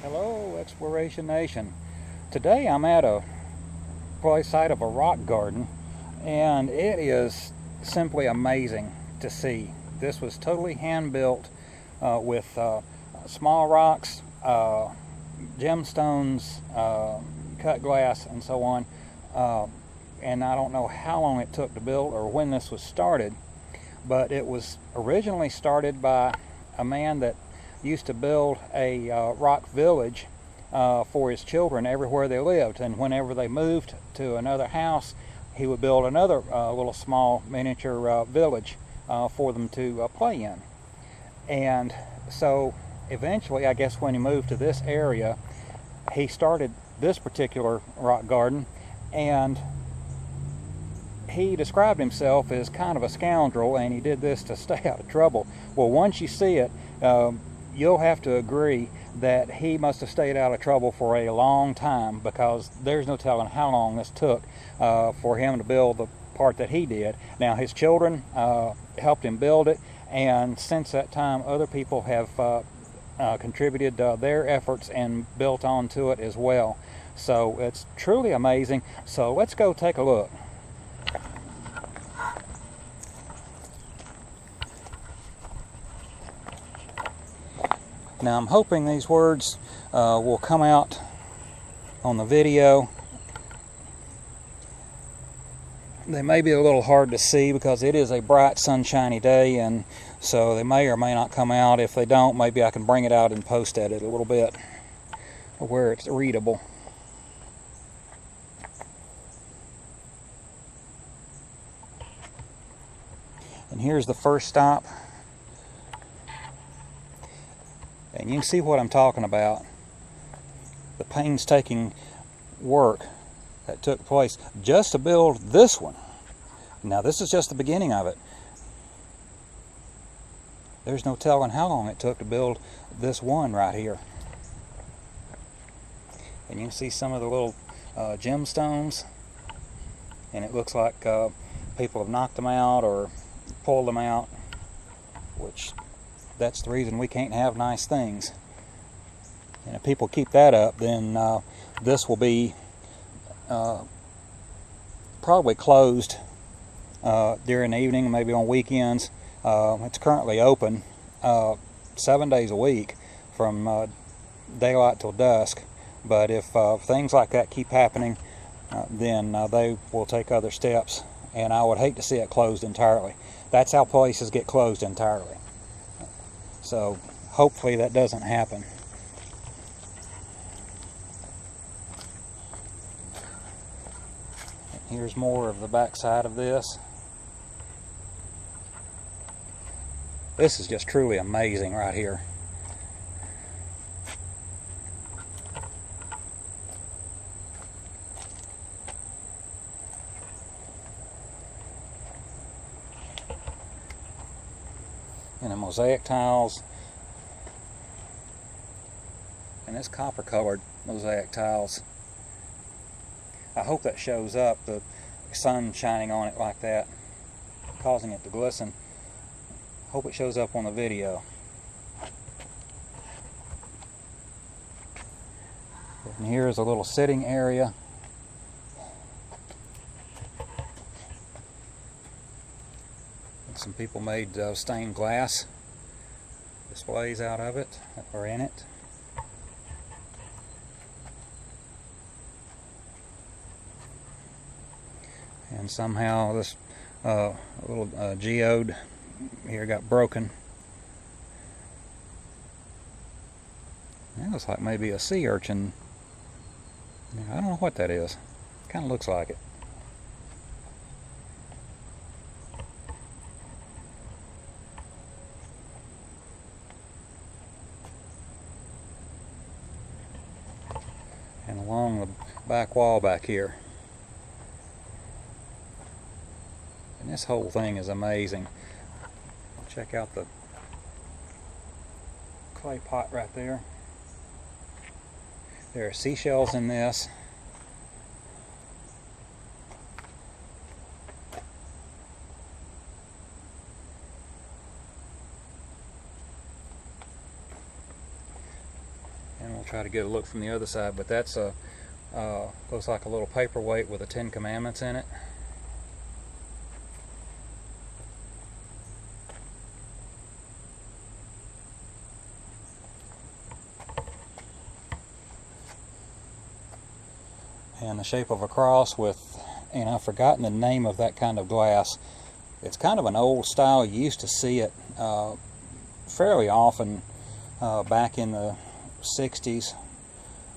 Hello, Exploration Nation. Today I'm at a site of a rock garden, and it is simply amazing to see. This was totally hand built with small rocks, gemstones, cut glass, and so on. And I don't know how long it took to build or when this was started, but it was originally started by a man that used to build a rock village for his children everywhere they lived, and whenever they moved to another house, he would build another little small miniature village for them to play in. And so eventually, I guess when he moved to this area, he started this particular rock garden, and he described himself as kind of a scoundrel, and he did this to stay out of trouble. Well, once you see it, you'll have to agree that he must have stayed out of trouble for a long time, because there's no telling how long this took for him to build the part that he did. Now, his children helped him build it, and since that time other people have contributed their efforts and built onto it as well. So it's truly amazing. So let's go take a look. Now, I'm hoping these words will come out on the video. They may be a little hard to see because it is a bright, sunshiny day, and so they may or may not come out. If they don't, maybe I can bring it out and post edit a little bit where it's readable. And here's the first stop. And you can see what I'm talking about. The painstaking work that took place just to build this one. Now, this is just the beginning of it. There's no telling how long it took to build this one right here. And you can see some of the little gemstones, and it looks like people have knocked them out or pulled them out, which that's the reason we can't have nice things. And if people keep that up, then this will be probably closed during the evening, maybe on weekends. It's currently open 7 days a week from daylight till dusk. But if things like that keep happening, then they will take other steps, and I would hate to see it closed entirely. That's how places get closed entirely. So hopefully that doesn't happen. Here's more of the backside of this. This is just truly amazing right here. And the mosaic tiles, and this copper colored mosaic tiles. I hope that shows up, the sun shining on it like that, causing it to glisten. Hope it shows up on the video. And here's a little sitting area. Some people made stained glass displays out of it, or in it. And somehow this little geode here got broken. That looks like maybe a sea urchin. I don't know what that is. Kind of looks like it. And along the back wall back here. And this whole thing is amazing. Check out the clay pot right there. There are seashells in this. I'll try to get a look from the other side, but that's a looks like a little paperweight with the 10 Commandments in it. And the shape of a cross with, and I've forgotten the name of that kind of glass. It's kind of an old style. You used to see it fairly often back in the 60s,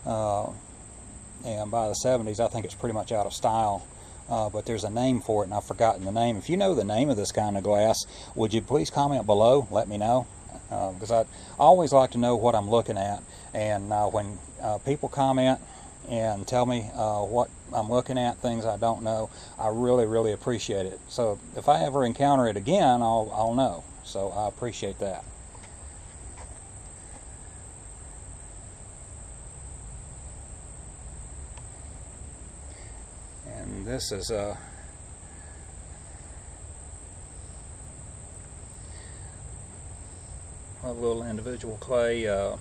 and by the 70s I think it's pretty much out of style, but there's a name for it and I've forgotten the name. If you know the name of this kind of glass, would you please comment below, let me know, because I always like to know what I'm looking at. And when people comment and tell me what I'm looking at, things I don't know, I really appreciate it. So if I ever encounter it again, I'll know. So I appreciate that. And this is a little individual clay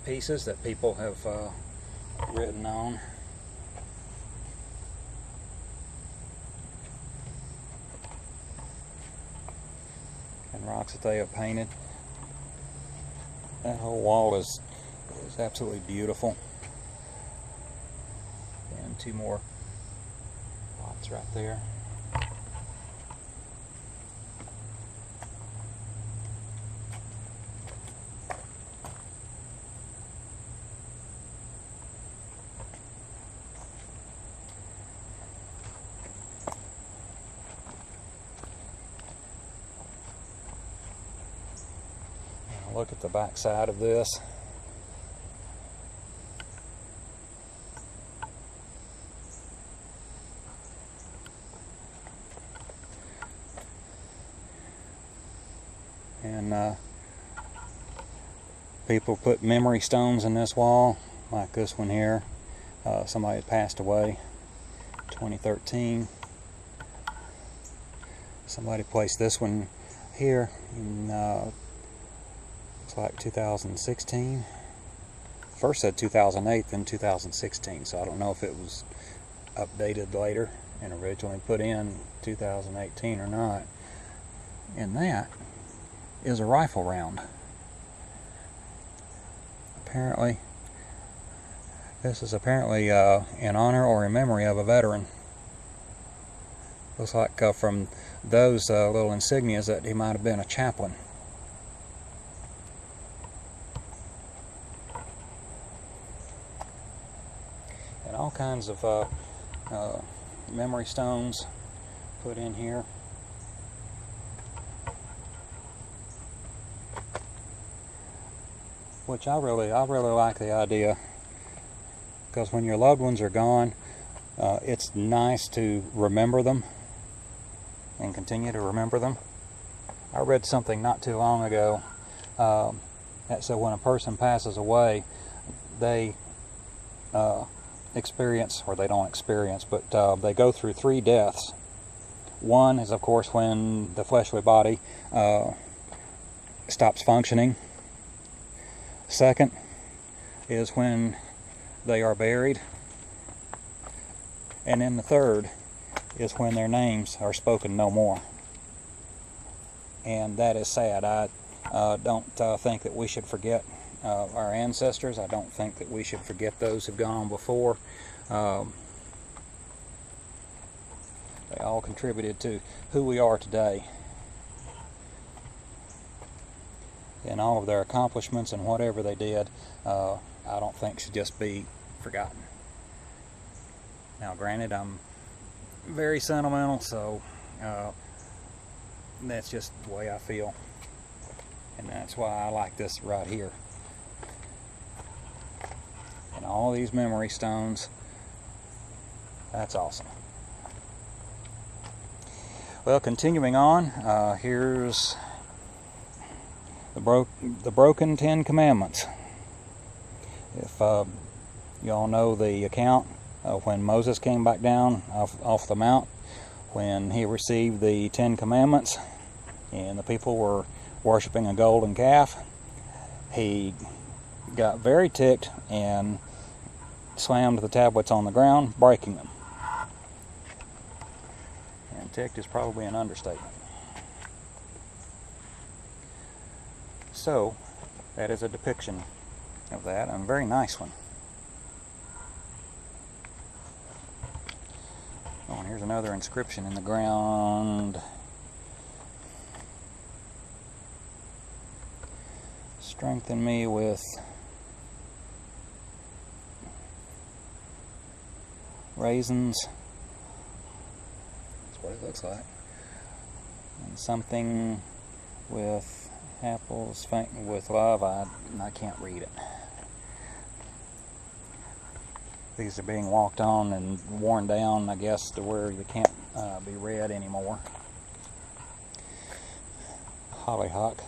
pieces that people have written on. And rocks that they have painted. That whole wall is absolutely beautiful. And two more pots right there. Look at the back side of this. And people put memory stones in this wall, like this one here. Somebody had passed away 2013. Somebody placed this one here in looks like 2016. First said 2008, then 2016, so I don't know if it was updated later and originally put in 2018 or not. And that is a rifle round. Apparently, this is apparently in honor or in memory of a veteran. Looks like from those little insignias that he might have been a chaplain. And all kinds of memory stones put in here. Which I really like the idea, because when your loved ones are gone, it's nice to remember them and continue to remember them. I read something not too long ago that said when a person passes away, they experience, or they don't experience, but they go through 3 deaths. One is, of course, when the fleshly body stops functioning. Second is when they are buried. And then the third is when their names are spoken no more. And that is sad. I don't think that we should forget our ancestors. I don't think that we should forget those who've gone on before. They all contributed to who we are today. And all of their accomplishments and whatever they did, I don't think should just be forgotten. Now granted, I'm very sentimental, so that's just the way I feel. And that's why I like this right here. And all these memory stones, that's awesome. Well, continuing on, here's the broken 10 Commandments. If you all know the account of when Moses came back down off the mount, when he received the 10 Commandments and the people were worshiping a golden calf, he got very ticked and slammed the tablets on the ground, breaking them. And ticked is probably an understatement. So, that is a depiction of that, and a very nice one. Oh, and here's another inscription in the ground. Strengthen me with raisins. That's what it looks like. And something with apples, with love. I can't read it. These are being walked on and worn down, I guess, to where they can't be read anymore. Hollyhock.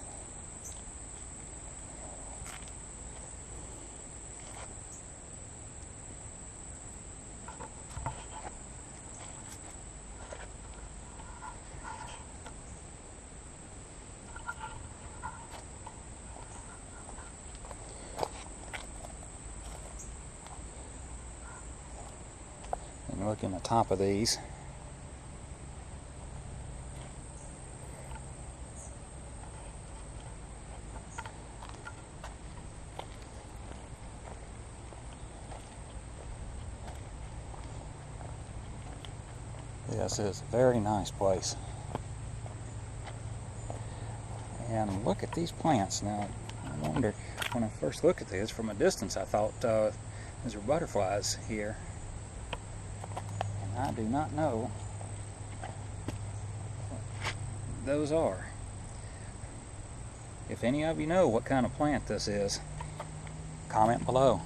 And look in the top of these. This is a very nice place. And look at these plants. Now, I wonder, when I first looked at this from a distance, I thought these are butterflies here. And I do not know what those are. If any of you know what kind of plant this is, comment below.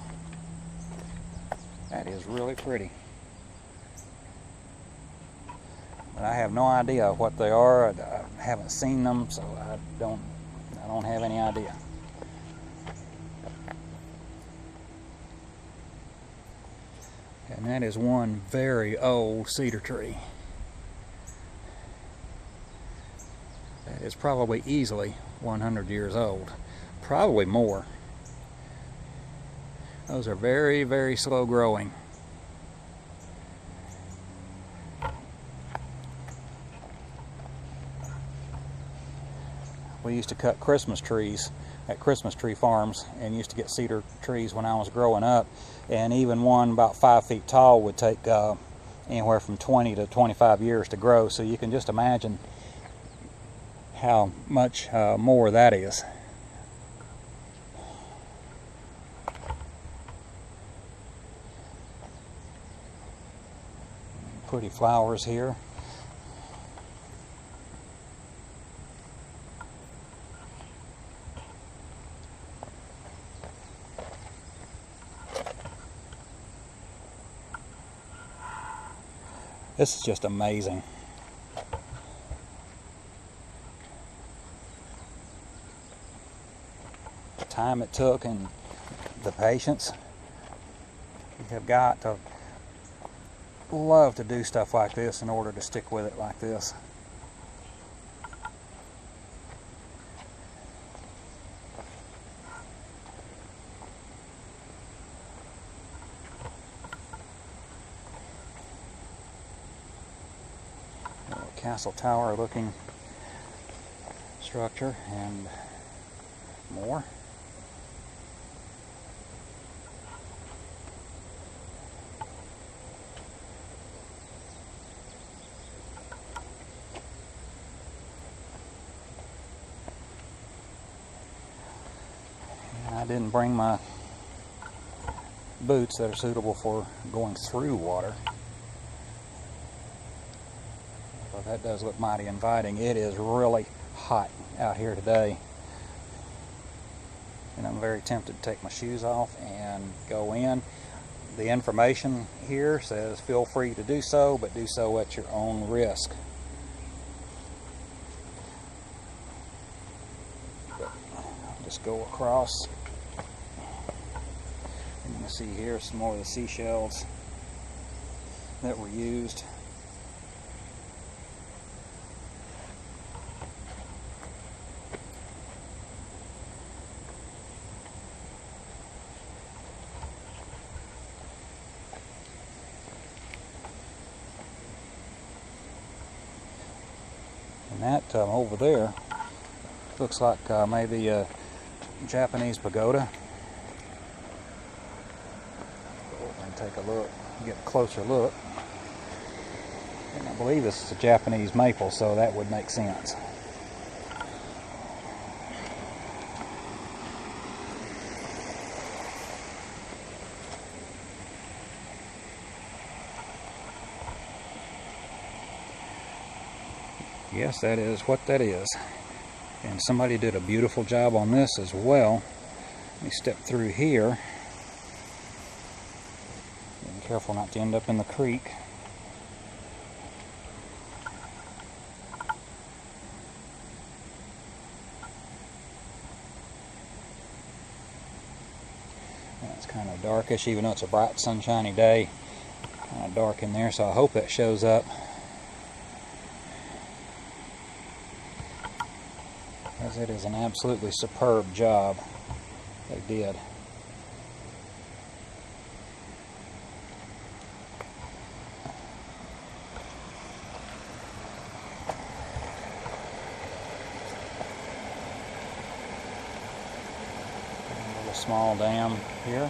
That is really pretty. But I have no idea what they are. I haven't seen them, so I don't have any idea. And that is one very old cedar tree. That is probably easily 100 years old. Probably more. Those are very, very slow growing. We used to cut Christmas trees at Christmas tree farms and used to get cedar trees when I was growing up, and even one about 5 feet tall would take anywhere from 20 to 25 years to grow, so you can just imagine how much more that is. Pretty flowers here. This is just amazing. The time it took and the patience. You have got to love to do stuff like this in order to stick with it like this. Castle tower looking structure and more. And I didn't bring my boots that are suitable for going through water. That does look mighty inviting. It is really hot out here today, and I'm very tempted to take my shoes off and go in. The information here says feel free to do so, but do so at your own risk. But I'll just go across, and you can see here some more of the seashells that were used. And that over there looks like maybe a Japanese pagoda. Go over and take a look, get a closer look. And I believe this is a Japanese maple, so that would make sense. Yes, that is what that is. And somebody did a beautiful job on this as well. Let me step through here. Be careful not to end up in the creek. It's kind of darkish, even though it's a bright sunshiny day. Kind of dark in there, so I hope that shows up. Because it is an absolutely superb job they did. A little small dam here.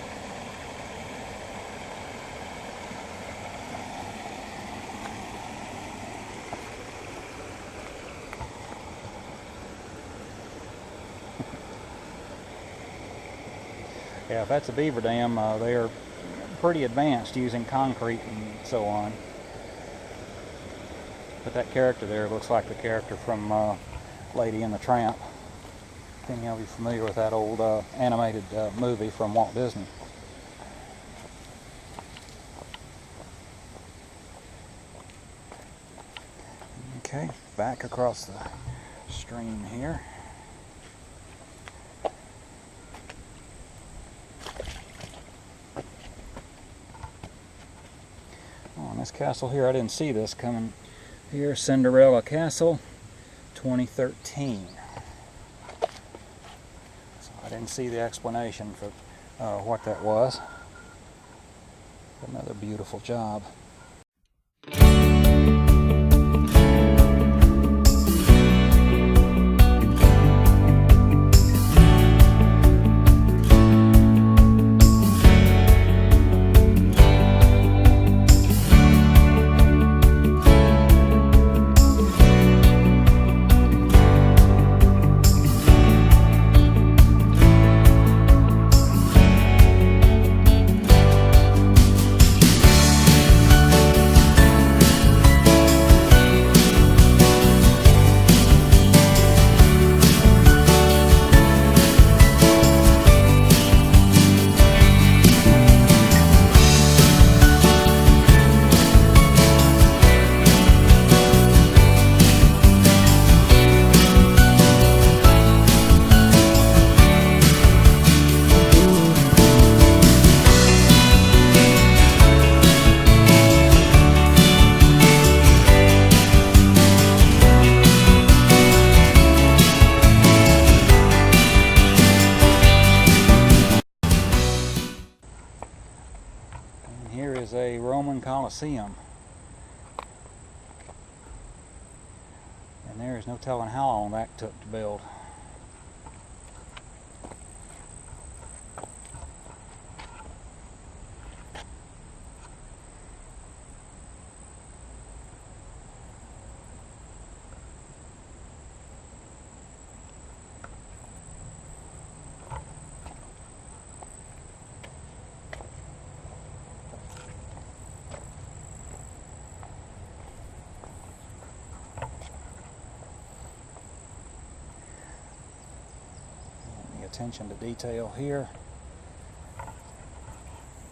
Yeah, if that's a beaver dam, they're pretty advanced using concrete and so on. But that character there looks like the character from Lady and the Tramp. If any of you familiar with that old animated movie from Walt Disney. Okay, back across the stream here. On this castle here, I didn't see this coming here. Cinderella Castle, 2013. So I didn't see the explanation for what that was. Another beautiful job. Here is a Roman Colosseum, and there is no telling how long that took to build. Attention to detail here.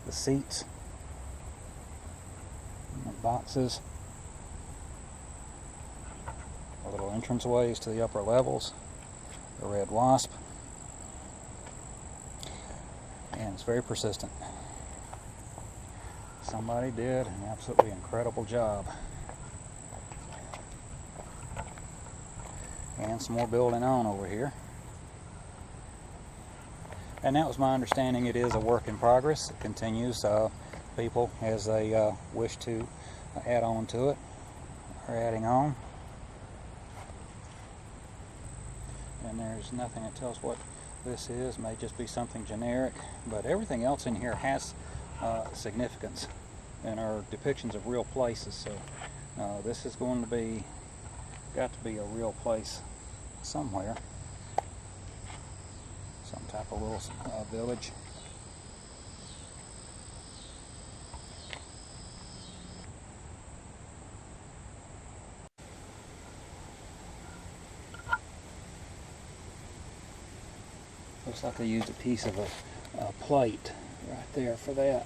The seats, the boxes, the little entranceways to the upper levels, the red wasp, and it's very persistent. Somebody did an absolutely incredible job. And some more building on over here. And that was my understanding. It is a work in progress. It continues. People, as they wish to add on to it, are adding on. and there's nothing that tells what this is. It may just be something generic, but everything else in here has significance and are depictions of real places. So this is going to be, got to be a real place somewhere, some type of little village. Looks like they used a piece of a plate right there for that.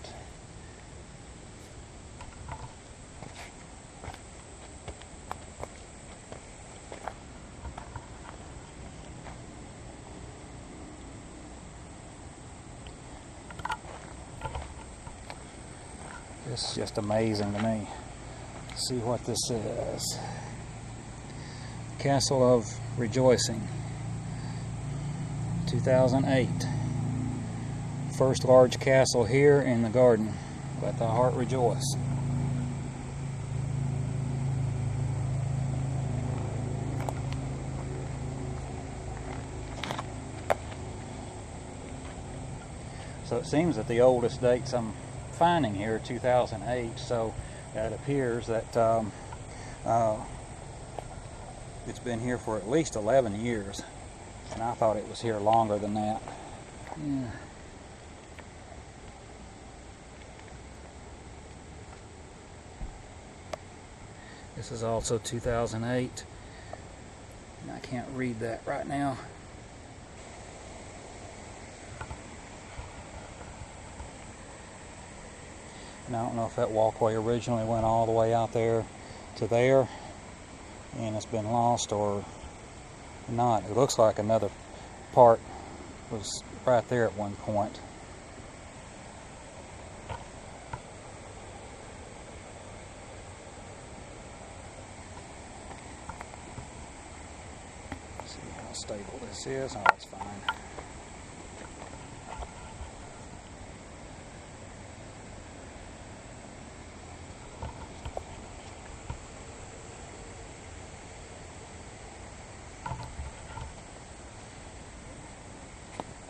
This is just amazing to me. See what this is. Castle of Rejoicing, 2008. First large castle here in the garden. Let the heart rejoice. So it seems that the oldest dates I'm finding here are 2008, so it appears that it's been here for at least 11 years, and I thought it was here longer than that. Yeah. This is also 2008, and I can't read that right now. And I don't know if that walkway originally went all the way out there to there and it's been lost or not. It looks like another part was right there at one point. Let's see how stable this is. Oh, it's fine.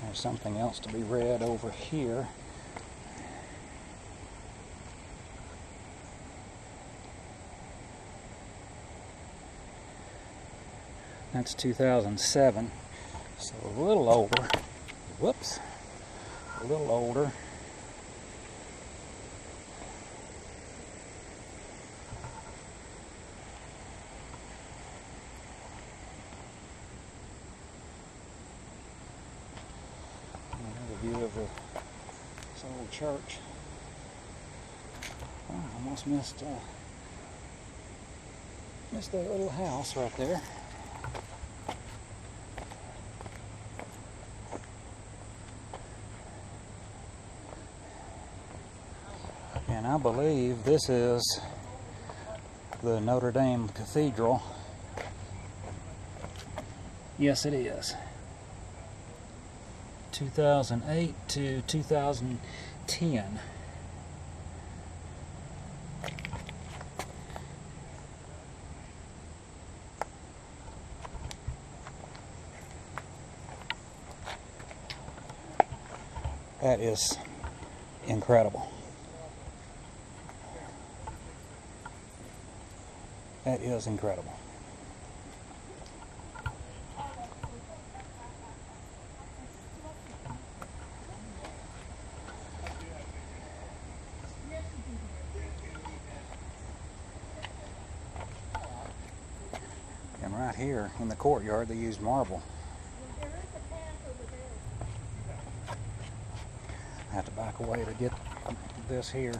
There's something else to be read over here. That's 2007, so a little older. Whoops, a little older. View of this old church. Oh, I almost missed that little house right there. And I believe this is the Notre Dame Cathedral. Yes, it is. 2008 to 2010. That is incredible. That is incredible. And right here in the courtyard they used marble. I have to back away to get this here.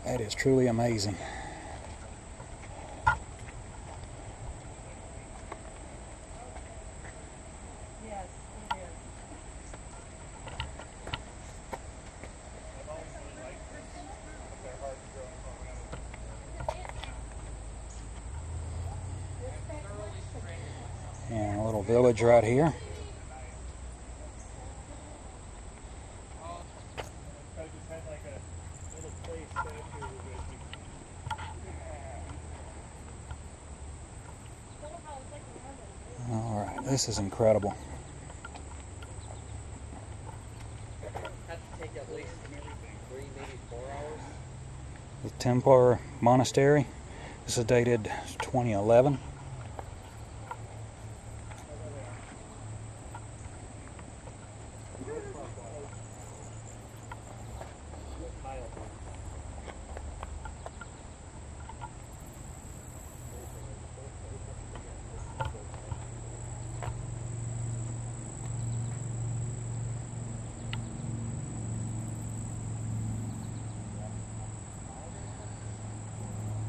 That is truly amazing. Yes, it is. And a little village right here. All right, this is incredible. Have to take at least 3, maybe 4 hours. The Templar Monastery. This is dated 2011.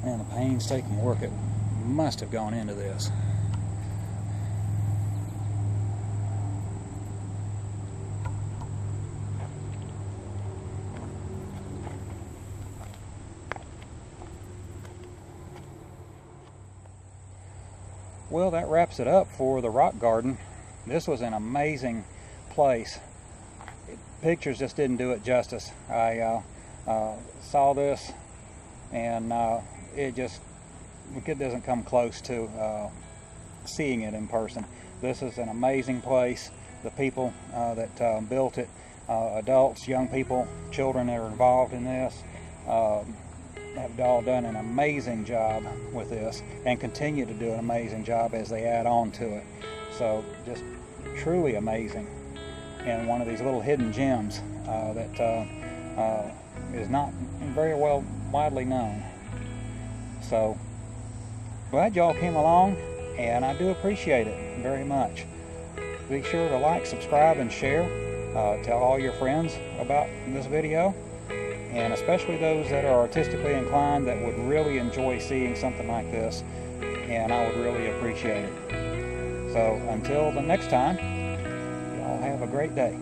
Man, the painstaking work it must have gone into this. Well, that wraps it up for the rock garden. This was an amazing place. Pictures just didn't do it justice. I saw this and it doesn't come close to seeing it in person. This is an amazing place. The people that built it, adults, young people, children that are involved in this, have all done an amazing job with this and continue to do an amazing job as they add on to it. So just truly amazing, and one of these little hidden gems that is not very well widely known. So glad y'all came along, and I do appreciate it very much. Be sure to like, subscribe, and share. Tell all your friends about this video, and especially those that are artistically inclined that would really enjoy seeing something like this, and I would really appreciate it. So until the next time, y'all have a great day.